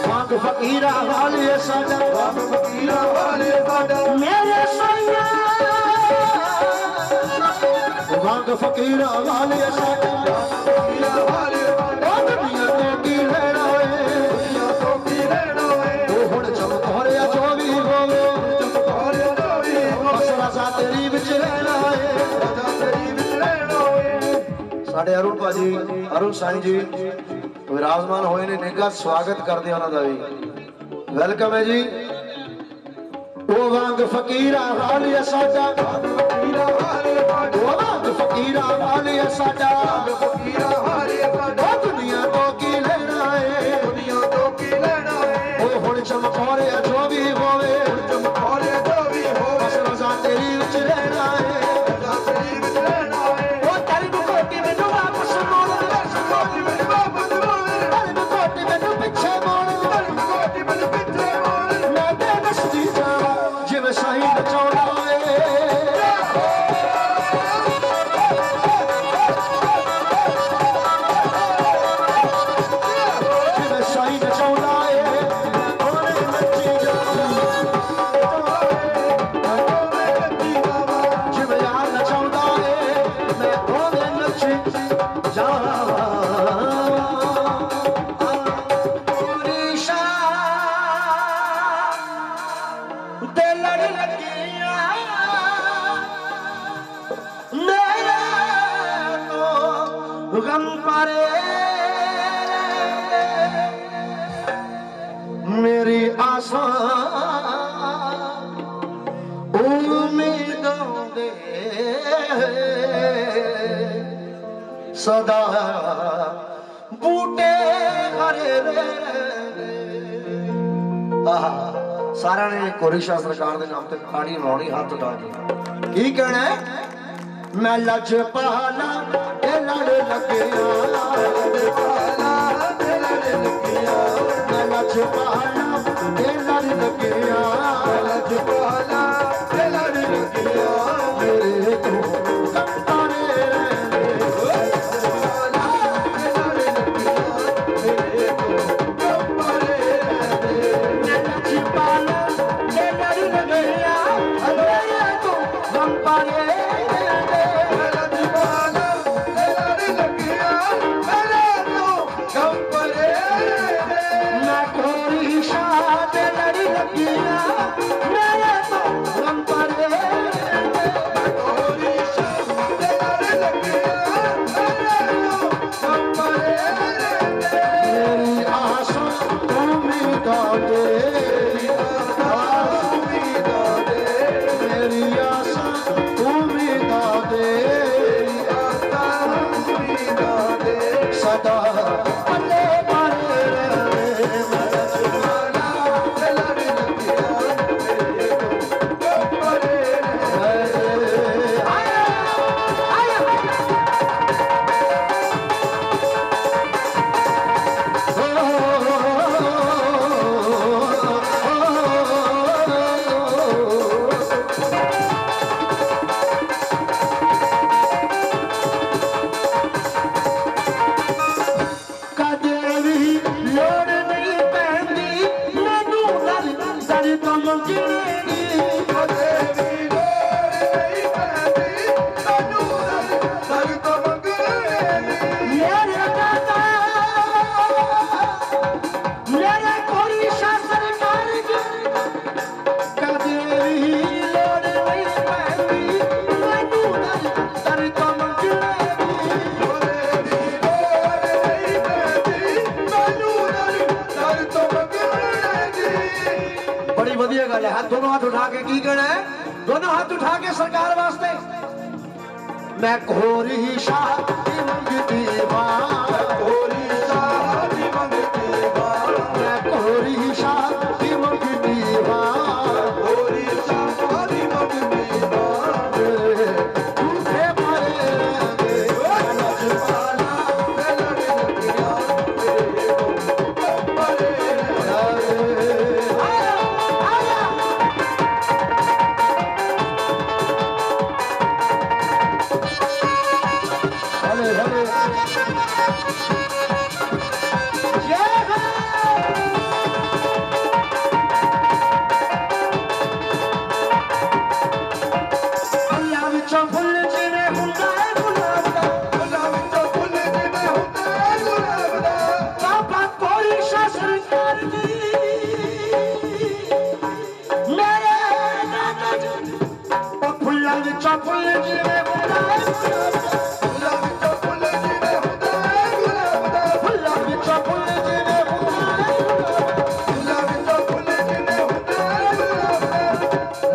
ਵਾਂਗ ਫਕੀਰਾ ਵਾਲੇ ਸਾਡਾ ਫਕੀਰਾਂ ਵਾਲੇ ਸਾਡਾ ਮੇਰੇ ਸੋਈਆ ਵਾਂਗ ਫਕੀਰਾ ਵਾਲੇ ਸਾਡਾ ਫਕੀਰਾਂ ਵਾਲੇ ਸਾਡਾ ਉਹ ਦੁਨੀਆ ਤੋਂ ਕੀ ਲੈਣਾ ਏ ਦੁਨੀਆ ਤੋਂ ਕੀ ਲੈਣਾ ਏ ਉਹ ਹੁਣ ਚਮਕੌਰਿਆ ਜੋ ਵੀ ਹੋਵੇ ਚਮਕੌਰਿਆ ਜੋ ਵੀ ਹੋਵੇ ਬਸ ਰਜ਼ਾ ਤੇਰੀ ਵਿੱਚ ਰਹਿਣਾ ਏ ਰਜ਼ਾ ਤੇਰੀ ਵਿੱਚ ਰਹਿਣਾ ਏ ਸਾਡੇ ਅਰੁਣ ਭਾਜੀ ਅਰੁਣ ਸਾਈਂ ਜੀ ਵਿਰਾਜਮਾਨ ਹੋਏ ਨੇ ਨਿੱਘਾ ਸਵਾਗਤ ਕਰਦੇ ਉਹਨਾਂ ਦਾ ਵੀ ਵੈਲਕਮ ਹੈ ਜੀ ਉਹ ਵਾਂਗ ਫਕੀਰਾ ਵਾਲਿਆ ਸਾਡਾ ਫਕੀਰਾਂ ਵਾਲੇ ਸਾਡਾ ਉਹ ਵਾਂਗ ਫਕੀਰਾ ਵਾਲਿਆ ਸਾਡਾ ਫਕੀਰਾਂ ਵਾਲੇ ਸਾਡਾ ਉਹ ਦੁਨੀਆ ਤੋਂ ਕੀ ਲੈਣਾ ਏ ਦੁਨੀਆ ਤੋਂ ਕੀ ਲੈਣਾ ਏ ਉਹ ਹੁਣ ਚਮਕੌਰਿਆ ਜੋ ਵੀ ਹੋਵੇ ਚਮਕੌਰਿਆ ਜੋ ਵੀ ਹੋਵੇ ਬਸ ਰਜ਼ਾ ਤੇਰੀ ਵਿੱਚ ਰਹਿਣਾ ਏ ਰਜ਼ਾ ਤੇਰੀ ਵਿੱਚ ਰਹਿਣਾ ਏ ਉਹ ਤੇਰੀ ਨੂੰ ਕੋਟੀ ਮੈਨੂੰ ਵਾਪਸ ਮੋੜ ਕੋਟੀ ਮੈਨੂੰ ਵਾਪਸ ਮੋੜ ਤੇਰੀ ਨੂੰ ਕੋਟੀ ਮੈਨੂੰ ਪਿੱਛੇ ਮੋੜ ਕੋਟੀ ਮੈਨੂੰ ਪਿੱਛੇ ਮੋੜ ਮੈਂ ਤੇ ਨੱਚਦੀ ਜਾਵਾਂ ਜਿਵੇਂ ਸਾਈਂ ਨਚਾਉਂਦਾ ਏ ਜਿਵੇਂ ਸਾਈਂ ਨਚਾਉਂਦਾ ਏ ਉਹਨੇ ਨੱਚੀ ਜਾਵਾਂ ਜਿਵੇਂ ਯਾਰ ਨਚਾਉਂਦਾ ਏ ਮੈਂ ਉਹਦੇ ਨੱਚੀ ਜਾਵਾਂ ਪੂਰੀ ਸ਼ਾਮ ਤੇ ਲੜ ਲੱਗੀਆਂ ਮੇਰੇ ਤੋਂ ਗਮ ਪਰੇ ਮੇਰੀ ਆਸਾਂ ਉਮੀਦਾਂ ਦੇ ਸਦਾ ਬੂਟੇ ਹਰੇ ਆਹ ਸਾਰਿਆਂ ਨੇ ਕੋਰੀਸ਼ਾ ਸਰਕਾਰ ਦੇ ਨਾਮ ਤੇ ਤਾੜੀ ਲਾਉਣੀ ਹੱਥ ਉਠਾ ਕੇ ਕੀ ਕਹਿਣਾ ਹੈ? ਮੈਂ ਲੱਜ ਪਾਲਾ ਇਹ ਲੜ ਲੱਗਿਆ ਮੈਂ ਲੱਜ ਪਾਲਾ ਇਹ ਲੜ ਲੱਗਿਆ ਮੇਰੇ ਤੋਂ ਕੰਤਾਰੇ ਮੈਂ ਲੱਜ ਪਾਲਾ ਇਹ ਲੜ ਲੱਗਿਆ ਮੇਰੇ ਤੋਂ ਕੰਤਾਰੇ ਮੈਂ ਕੋਰੀਸ਼ਾ ਤੇ ਲੜੀ ਲੱਗਿਆ ਮੇਰੇ ਤੋਂ ਗਮ ਪਰੇ ਮੇਰੀ ਆਸਾਂ ਉਮੀਦਾਂ ਦੇ ਮੇਰੀ ਆਸਾਂ ਉਮੀਦਾਂ ਦੇ ਸਦਾ ਪੱਲੇ ਮਾਰੇ ਰਹੇ ਕਦੇ ਵੀ ਲੋੜ ਨਹੀਂ ਪੈਂਦੀ ਮੈਨੂੰ ਦਰ ਤੋਂ ਮੰਗਣੇ ਦੀ ਮੇਰੇ ਦਾਦਾ ਮੇਰੇ ਕੋਰੀਸ਼ਾ ਸਰਕਾਰ ਜੀ पहले हाथ दोनों हाथ उठा के की कहना है, दोनों हाथ उठा के सरकार वास्ते। मैं घोरी शादी मंगती मां, घोरी शादी मंगती मां, मैं घोरी शादी मंगती मां, घोरी शादी मंगती मां। झूठे भरे लजपाला लड़कियां तेरे को भरे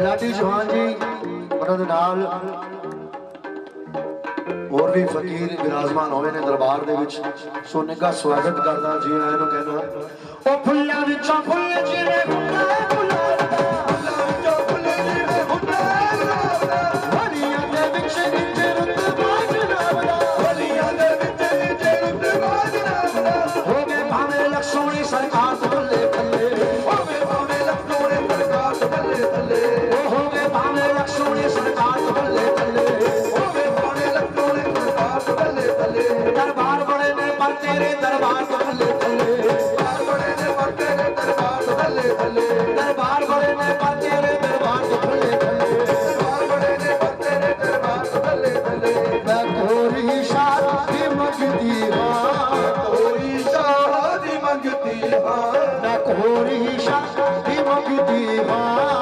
लाडी चौहान जी उन्होंने नाल और भी फकीर विराजमान होवे ने दरबार दे विच, सो निघा स्वागत करदा जी आए नु कहना ओ फुल्लां विचों फुੱਲ जिवे हुंदा गुलाब दा, फुल्लां विचों फुੱਲ जिवे हुंदा गुलाब दा, वलियां दे विच निजे रुतबा जनाब दा, वलियां दे विच निजे रुतबा जनाब दा। होवे भावे लक्ष्मणी सरकार थल्ले थल्ले, होवे भावे लक्ष्मणी सरकार थल्ले थल्ले, होवे भावे लक्ष्मणी सरकार थल्ले थल्ले, होवे भावे लक्ष्मणी सरकार थल्ले थल्ले। दरबार बड़े ने पर तेरे दरबार थल्ले थल्ले, दरबार बड़े ने पर तेरे दरबार थल्ले थल्ले, दरबार बड़े ने पर तेरे दरबार थल्ले थल्ले, दरबार बड़े ने पर तेरे दरबार थल्ले थल्ले। मैं घोरी शादी मंगती हां, घोरी शादी मंगती हां, मैं घोरी शादी मंगती हां।